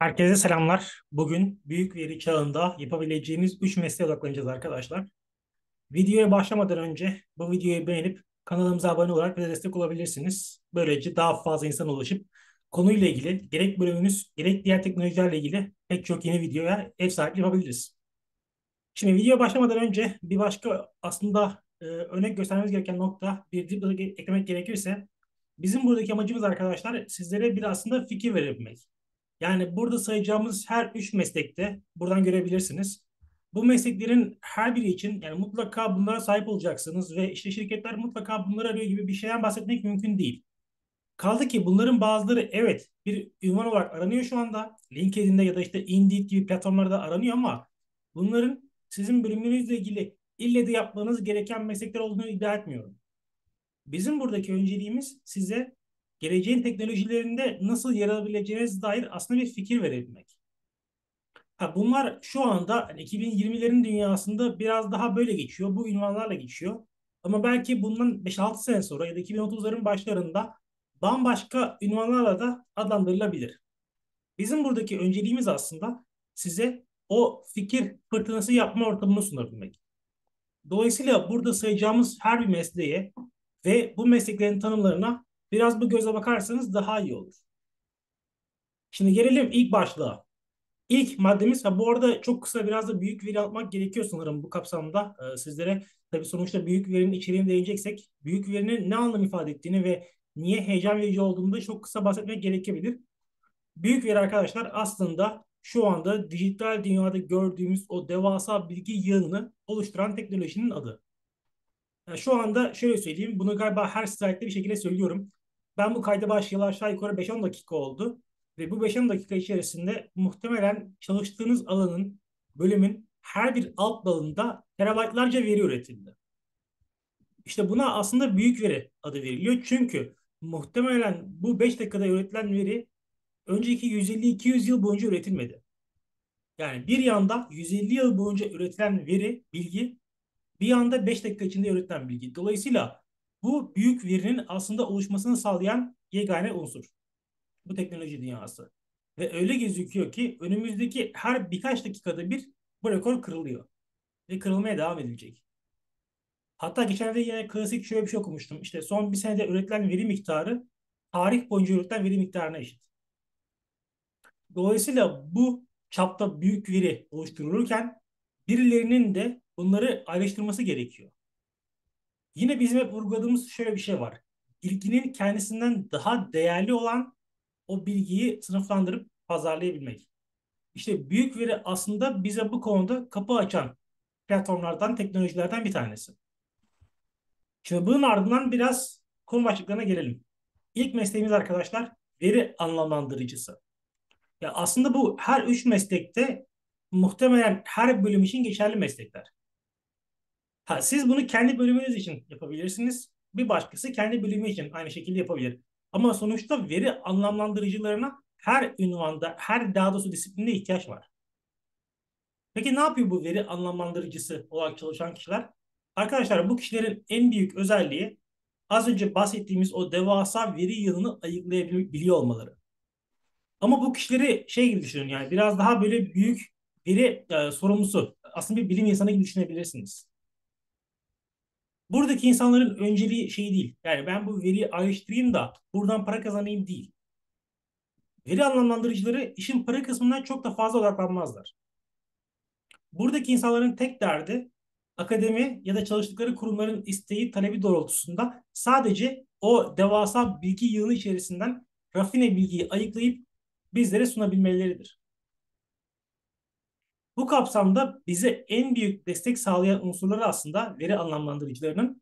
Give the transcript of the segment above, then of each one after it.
Herkese selamlar. Bugün büyük veri çağında yapabileceğiniz 3 mesleğe odaklanacağız arkadaşlar. Videoya başlamadan önce bu videoyu beğenip kanalımıza abone olarak bize destek olabilirsiniz. Böylece daha fazla insana ulaşıp konuyla ilgili gerek bölümünüz gerek diğer teknolojilerle ilgili pek çok yeni videoya ev sahipliği yapabiliriz. Şimdi videoya başlamadan önce bir başka aslında örnek göstermemiz gereken nokta bir dipnot eklemek gerekirse bizim buradaki amacımız arkadaşlar sizlere bir aslında fikir verebilmek. Yani burada sayacağımız her üç meslekte buradan görebilirsiniz. Bu mesleklerin her biri için yani mutlaka bunlara sahip olacaksınız ve işte şirketler mutlaka bunları arıyor gibi bir şeyden bahsetmek mümkün değil. Kaldı ki bunların bazıları evet bir ünvan olarak aranıyor şu anda. LinkedIn'de ya da işte Indeed gibi platformlarda aranıyor ama bunların sizin bölümünüzle ilgili ille de yapmanız gereken meslekler olduğunu iddia etmiyorum. Bizim buradaki önceliğimiz size geleceğin teknolojilerinde nasıl yer alabileceğinize dair aslında bir fikir verebilmek. Ha, bunlar şu anda hani 2020'lerin dünyasında biraz daha böyle geçiyor. Bu ünvanlarla geçiyor. Ama belki bundan 5-6 sene sonra ya da 2030'ların başlarında bambaşka ünvanlarla da adlandırılabilir. Bizim buradaki önceliğimiz aslında size o fikir fırtınası yapma ortamını sunabilmek. Dolayısıyla burada sayacağımız her bir mesleğe ve bu mesleklerin tanımlarına biraz bu göze bakarsanız daha iyi olur. Şimdi gelelim ilk başlığa. İlk maddemiz, ha bu arada çok kısa biraz da büyük veri almak gerekiyor sanırım bu kapsamda. Sizlere tabii sonuçta büyük verinin içeriğine değineceksek, büyük verinin ne anlam ifade ettiğini ve niye heyecan verici olduğunu da çok kısa bahsetmek gerekebilir. Büyük veri arkadaşlar aslında şu anda dijital dünyada gördüğümüz o devasa bilgi yığınını oluşturan teknolojinin adı. Yani şu anda şöyle söyleyeyim, bunu galiba her slaytta bir şekilde söylüyorum. Ben bu kayda başlayalı aşağı yukarı 5-10 dakika oldu. Ve bu 5-10 dakika içerisinde muhtemelen çalıştığınız alanın, bölümün her bir alt dalında terabaytlarca veri üretildi. İşte buna aslında büyük veri adı veriliyor. Çünkü muhtemelen bu 5 dakikada üretilen veri önceki 150-200 yıl boyunca üretilmedi. Yani bir yanda 150 yıl boyunca üretilen veri, bilgi bir anda 5 dakika içinde üretilen bilgi. Dolayısıyla bu büyük verinin aslında oluşmasını sağlayan yegane unsur. Bu teknoloji dünyası. Ve öyle gözüküyor ki önümüzdeki her birkaç dakikada bir bu rekor kırılıyor. Ve kırılmaya devam edilecek. Hatta geçenlerde yine klasik şöyle bir şey okumuştum. İşte son bir senede üretilen veri miktarı tarih boyunca üretilen veri miktarına eşit. Dolayısıyla bu çapta büyük veri oluşturulurken birilerinin de bunları ayrıştırması gerekiyor. Yine bizim hep vurguladığımız şöyle bir şey var. Bilginin kendisinden daha değerli olan o bilgiyi sınıflandırıp pazarlayabilmek. İşte büyük veri aslında bize bu konuda kapı açan platformlardan, teknolojilerden bir tanesi. Şimdi bunun ardından biraz konu başlıklarına gelelim. İlk mesleğimiz arkadaşlar veri anlamlandırıcısı. Ya aslında bu her üç meslekte muhtemelen her bölüm için geçerli meslekler. Ha, siz bunu kendi bölümünüz için yapabilirsiniz. Bir başkası kendi bölümü için aynı şekilde yapabilir. Ama sonuçta veri anlamlandırıcılarına her ünvanda, her daha doğrusu disiplinde ihtiyaç var. Peki ne yapıyor bu veri anlamlandırıcısı olarak çalışan kişiler? Arkadaşlar bu kişilerin en büyük özelliği az önce bahsettiğimiz o devasa veri yığını ayıklayabiliyor olmaları. Ama bu kişileri şey gibi düşünün yani biraz daha böyle büyük veri sorumlusu. Aslında bir bilim insanı gibi düşünebilirsiniz. Buradaki insanların önceliği şey değil. Yani ben bu veriyi ayrıştırayım da buradan para kazanayım değil. Veri anlamlandırıcıları işin para kısmından çok da fazla odaklanmazlar. Buradaki insanların tek derdi akademi ya da çalıştıkları kurumların isteği, talebi doğrultusunda sadece o devasa bilgi yığını içerisinden rafine bilgiyi ayıklayıp bizlere sunabilmeleridir. Bu kapsamda bize en büyük destek sağlayan unsurları aslında veri anlamlandırıcılarının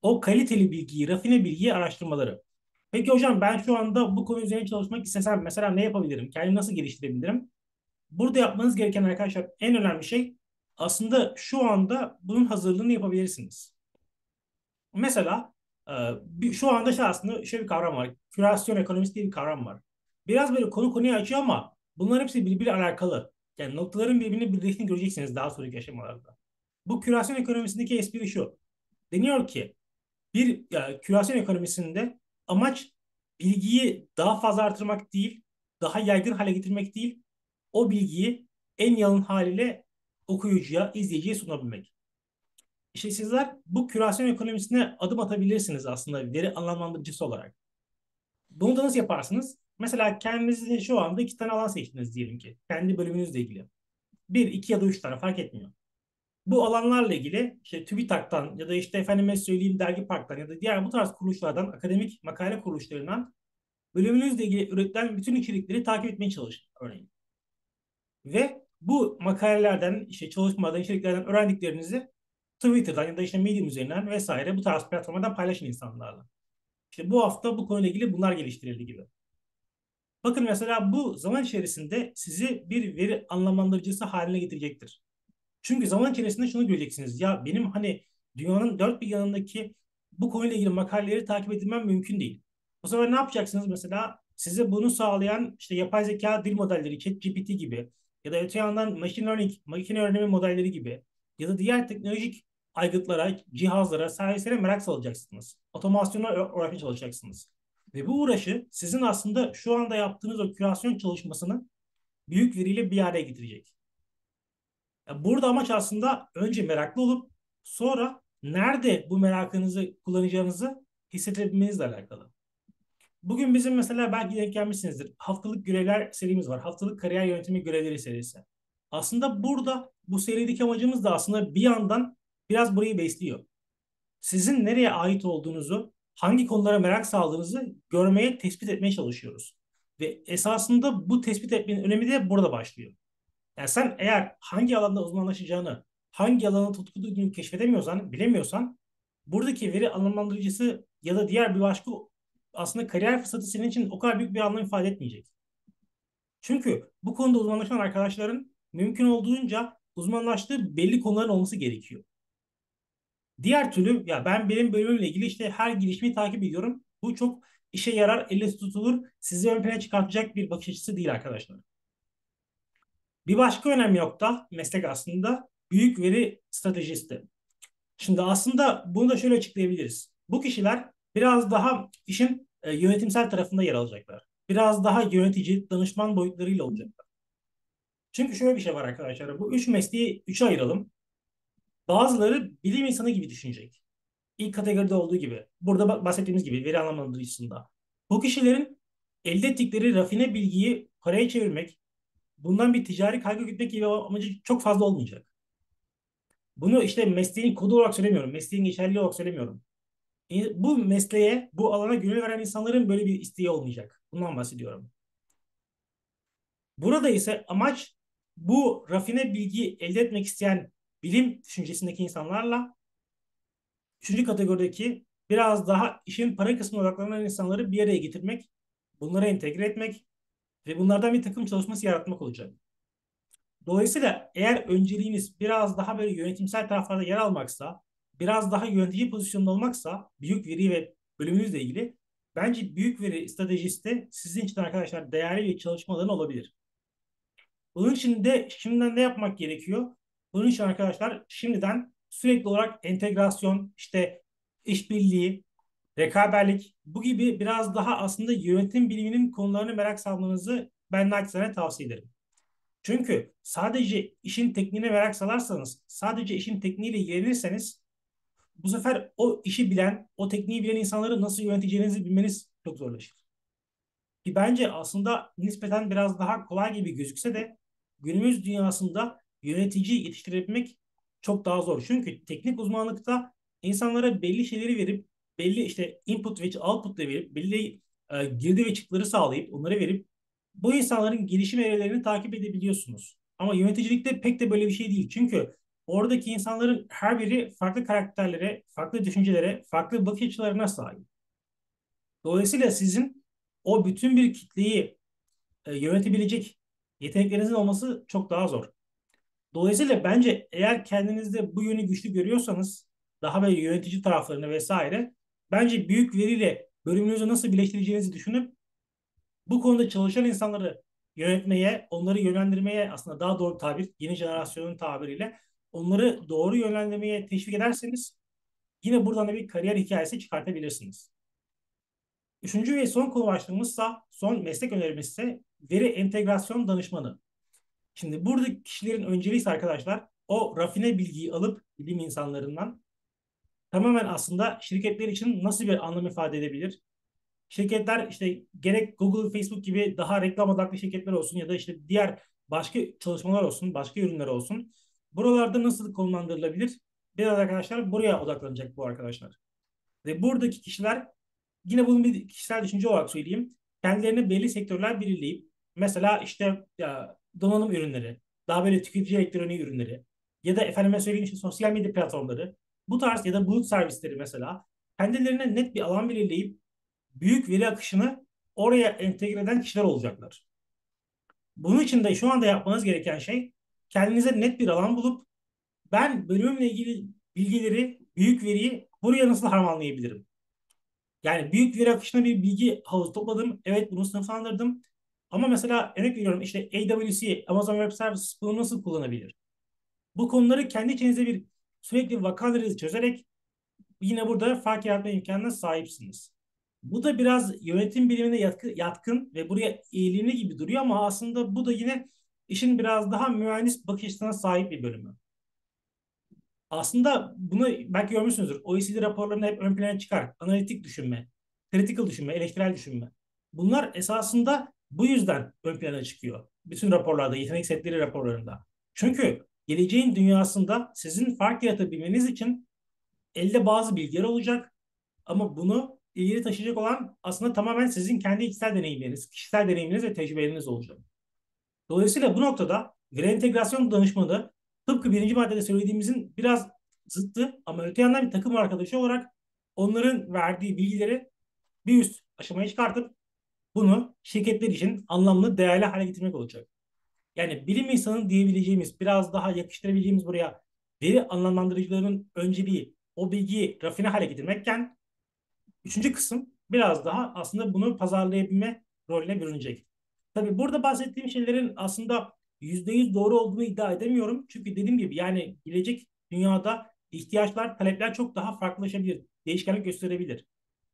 o kaliteli bilgiyi, rafine bilgiyi araştırmaları. Peki hocam ben şu anda bu konu üzerine çalışmak istesem mesela ne yapabilirim? Kendimi nasıl geliştirebilirim? Burada yapmanız gereken arkadaşlar en önemli şey aslında şu anda bunun hazırlığını yapabilirsiniz. Mesela şu anda şey aslında şöyle bir kavram var. Kürasyon ekonomisi diye bir kavram var. Biraz böyle konu konuyu açıyor ama bunların hepsi birbiriyle alakalı. Yani noktaların birbirini birleştiğini göreceksiniz daha sonraki aşamalarda. Bu kürasyon ekonomisindeki espri şu. Deniyor ki bir kürasyon ekonomisinde amaç bilgiyi daha fazla artırmak değil, daha yaygın hale getirmek değil, o bilgiyi en yalın haliyle okuyucuya, izleyiciye sunabilmek. İşte sizler bu kürasyon ekonomisine adım atabilirsiniz aslında veri anlamlandırıcısı olarak. Bunu da nasıl yaparsınız? Mesela kendinize şu anda iki tane alan seçtiniz diyelim ki. Kendi bölümünüzle ilgili. Bir, iki ya da üç tane fark etmiyor. Bu alanlarla ilgili işte TÜBİTAK'tan ya da işte efendime söyleyeyim Dergi Park'tan ya da diğer bu tarz kuruluşlardan, akademik makale kuruluşlarından bölümünüzle ilgili üretilen bütün içerikleri takip etmeye çalışın örneğin. Ve bu makalelerden, işte çalışmalardan, içeriklerden öğrendiklerinizi Twitter'dan ya da işte Medium üzerinden vesaire bu tarz platformlardan paylaşın insanlarla. İşte bu hafta bu konuyla ilgili bunlar geliştirildi gibi. Bakın mesela bu zaman içerisinde sizi bir veri anlamlandırıcısı haline getirecektir. Çünkü zaman içerisinde şunu göreceksiniz. Ya benim hani dünyanın dört bir yanındaki bu konuyla ilgili makaleleri takip edilmem mümkün değil. O zaman ne yapacaksınız mesela? Size bunu sağlayan işte yapay zeka dil modelleri, ChatGPT gibi ya da öte yandan machine learning, makine öğrenimi modelleri gibi ya da diğer teknolojik aygıtlara, cihazlara, servislere merak salacaksınız. Otomasyona uğraşmaya çalışacaksınız. Ve bu uğraşı sizin aslında şu anda yaptığınız o kürasyon çalışmasını büyük veriyle bir araya getirecek. Burada amaç aslında önce meraklı olup sonra nerede bu merakınızı kullanacağınızı hissedebilmenizle alakalı. Bugün bizim mesela belki denk gelmişsinizdir. Haftalık görevler serimiz var. Haftalık kariyer yönetimi görevleri serisi. Aslında burada bu serideki amacımız da aslında bir yandan biraz burayı besliyor. Sizin nereye ait olduğunuzu, hangi konulara merak saldığınızı görmeye, tespit etmeye çalışıyoruz. Ve esasında bu tespit etmenin önemi de burada başlıyor. Yani sen eğer hangi alanda uzmanlaşacağını, hangi alana tutku duyduğunu keşfedemiyorsan, bilemiyorsan buradaki veri anlamlandırıcısı ya da diğer bir başka aslında kariyer fırsatı senin için o kadar büyük bir anlam ifade etmeyecek. Çünkü bu konuda uzmanlaşan arkadaşların mümkün olduğunca uzmanlaştığı belli konuların olması gerekiyor. Diğer türlü ya ben benim bölümümle ilgili işte her gelişmeyi takip ediyorum. Bu çok işe yarar, elle tutulur, sizi ön plana çıkartacak bir bakış açısı değil arkadaşlar. Bir başka önemli nokta meslek aslında büyük veri stratejisti. Şimdi aslında bunu da şöyle açıklayabiliriz. Bu kişiler biraz daha işin yönetimsel tarafında yer alacaklar. Biraz daha yönetici, danışman boyutlarıyla olacaklar. Çünkü şöyle bir şey var arkadaşlar. Bu üç mesleği üçe ayıralım. Bazıları bilim insanı gibi düşünecek. İlk kategoride olduğu gibi. Burada bahsettiğimiz gibi veri anlamlandırıcısında. Bu kişilerin elde ettikleri rafine bilgiyi paraya çevirmek, bundan bir ticari kaygı gütmek gibi amacı çok fazla olmayacak. Bunu işte mesleğin kodu olarak söylemiyorum. Mesleğin geçerliliği olarak söylemiyorum. Bu mesleğe, bu alana gönül veren insanların böyle bir isteği olmayacak. Bundan bahsediyorum. Burada ise amaç bu rafine bilgiyi elde etmek isteyen bilim düşüncesindeki insanlarla üçüncü kategorideki biraz daha işin para kısmına odaklanan insanları bir araya getirmek, bunlara entegre etmek ve bunlardan bir takım çalışması yaratmak olacak. Dolayısıyla eğer önceliğiniz biraz daha böyle yönetimsel taraflarda yer almaksa, biraz daha yönetici pozisyonunda olmaksa büyük veri ve bölümünüzle ilgili bence büyük veri stratejisti sizin için arkadaşlar değerli bir çalışma alanı olabilir. Bunun için de şimdiden ne yapmak gerekiyor? Bunun için arkadaşlar şimdiden sürekli olarak entegrasyon, işte işbirliği, rekaberlik bu gibi biraz daha aslında yönetim biliminin konularını merak salmanızı ben naçizane tavsiye ederim. Çünkü sadece işin tekniğine merak salarsanız, sadece işin tekniğiyle ilgilenirseniz bu sefer o işi bilen, o tekniği bilen insanları nasıl yöneteceğinizi bilmeniz çok zorlaşır. Ki bence aslında nispeten biraz daha kolay gibi gözükse de günümüz dünyasında yönetici yetiştirebilmek çok daha zor. Çünkü teknik uzmanlıkta insanlara belli şeyleri verip, belli işte input ve output da verip, belli girdi ve çıktıları sağlayıp, onları verip bu insanların gelişim evrelerini takip edebiliyorsunuz. Ama yöneticilikte pek de böyle bir şey değil. Çünkü oradaki insanların her biri farklı karakterlere, farklı düşüncelere, farklı bakış açılarına sahip. Dolayısıyla sizin o bütün bir kitleyi yönetebilecek yeteneklerinizin olması çok daha zor. Dolayısıyla bence eğer kendinizde bu yönü güçlü görüyorsanız daha böyle yönetici taraflarını vesaire bence büyük veriyle bölümünüzü nasıl birleştireceğinizi düşünüp bu konuda çalışan insanları yönetmeye, onları yönlendirmeye aslında daha doğru tabir, yeni jenerasyonun tabiriyle onları doğru yönlendirmeye teşvik ederseniz yine buradan da bir kariyer hikayesi çıkartabilirsiniz. Üçüncü ve son konu başlığımızsa, son meslek önerimizse veri entegrasyon danışmanı. Şimdi buradaki kişilerin önceliği ise arkadaşlar o rafine bilgiyi alıp bilim insanlarından tamamen aslında şirketler için nasıl bir anlam ifade edebilir? Şirketler işte gerek Google, Facebook gibi daha reklam odaklı şirketler olsun ya da işte diğer başka çalışmalar olsun, başka ürünler olsun. Buralarda nasıl konumlandırılabilir? Biraz arkadaşlar buraya odaklanacak bu arkadaşlar. Ve buradaki kişiler yine bunu bir kişisel düşünce olarak söyleyeyim. Kendilerine belli sektörler belirleyip mesela işte ya, donanım ürünleri, daha böyle tüketici elektronik ürünleri ya da efendime söyleyeyim işte sosyal medya platformları bu tarz ya da bulut servisleri mesela kendilerine net bir alan belirleyip büyük veri akışını oraya entegre eden kişiler olacaklar. Bunun için de şu anda yapmanız gereken şey kendinize net bir alan bulup ben bölümümle ilgili bilgileri, büyük veriyi buraya nasıl harmanlayabilirim? Yani büyük veri akışına bir bilgi havuzu topladım. Evet bunu sınıflandırdım. Ama mesela örnek veriyorum işte AWS, Amazon Web Services bunu nasıl kullanabilir? Bu konuları kendi içinizde bir sürekli vaka analizi çözerek yine burada fark yaratma imkanına sahipsiniz. Bu da biraz yönetim bilimine yatkın ve buraya eğilimli gibi duruyor ama aslında bu da yine işin biraz daha mühendis bakış açısına sahip bir bölümü. Aslında bunu belki görmüşsünüzdür. OECD raporlarında hep ön plana çıkar. Analitik düşünme, critical düşünme, eleştirel düşünme. Bunlar esasında bu yüzden ön plana çıkıyor. Bütün raporlarda, yetenek setleri raporlarında. Çünkü geleceğin dünyasında sizin fark yaratabilmeniz için elde bazı bilgiler olacak ama bunu ileri taşıyacak olan aslında tamamen sizin kendi içsel deneyimleriniz, kişisel deneyimleriniz ve tecrübeleriniz olacak. Dolayısıyla bu noktada veri entegrasyon danışmanı tıpkı birinci maddede söylediğimizin biraz zıttı ama öte yandan bir takım arkadaşı olarak onların verdiği bilgileri bir üst aşamaya çıkartıp bunu şirketler için anlamlı, değerli hale getirmek olacak. Yani bilim insanı diyebileceğimiz, biraz daha yakıştırabileceğimiz buraya veri anlamlandırıcılarının önceliği o bilgiyi rafine hale getirmekken üçüncü kısım biraz daha aslında bunu pazarlayabilme rolüne bürünecek. Tabii burada bahsettiğim şeylerin aslında %100 doğru olduğunu iddia edemiyorum. Çünkü dediğim gibi yani gelecek dünyada ihtiyaçlar, talepler çok daha farklılaşabilir, değişkenlik gösterebilir.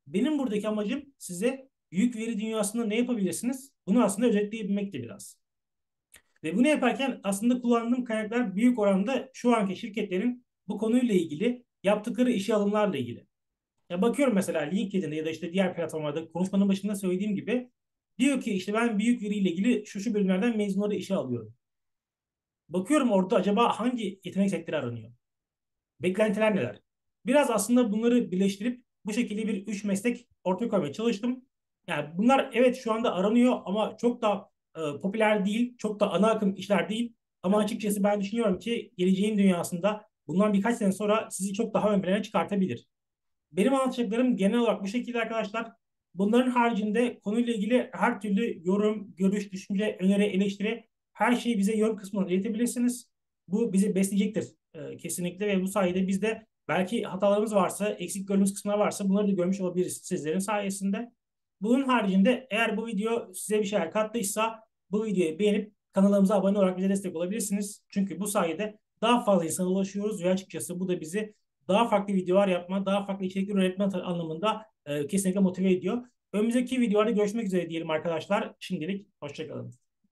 Benim buradaki amacım size büyük veri dünyasında ne yapabilirsiniz? Bunu aslında özetleyebilmekti biraz. Ve bunu yaparken aslında kullandığım kaynaklar büyük oranda şu anki şirketlerin bu konuyla ilgili yaptıkları işe alımlarla ilgili. Ya bakıyorum mesela LinkedIn'de ya da işte diğer platformlarda konuşmanın başında söylediğim gibi diyor ki işte ben büyük veriyle ilgili şu bölümlerden mezunları işe alıyorum. Bakıyorum orada acaba hangi yetenek sektörü aranıyor? Beklentiler neler? Biraz aslında bunları birleştirip bu şekilde bir üç meslek ortaya koymaya çalıştım. Yani bunlar evet şu anda aranıyor ama çok da popüler değil, çok da ana akım işler değil. Ama açıkçası ben düşünüyorum ki geleceğin dünyasında bundan birkaç sene sonra sizi çok daha ön plana çıkartabilir. Benim anlatacaklarım genel olarak bu şekilde arkadaşlar. Bunların haricinde konuyla ilgili her türlü yorum, görüş, düşünce, öneri, eleştiri her şeyi bize yorum kısmına iletebilirsiniz. Bu bizi besleyecektir kesinlikle ve bu sayede biz de belki hatalarımız varsa, eksik gördüğümüz kısımlar varsa bunları da görmüş olabiliriz sizlerin sayesinde. Bunun haricinde eğer bu video size bir şeyler kattıysa bu videoyu beğenip kanalımıza abone olarak bize destek olabilirsiniz. Çünkü bu sayede daha fazla insana ulaşıyoruz ve açıkçası bu da bizi daha farklı videolar yapma, daha farklı içerikler üretme anlamında kesinlikle motive ediyor. Önümüzdeki videolarda görüşmek üzere diyelim arkadaşlar. Şimdilik hoşçakalın.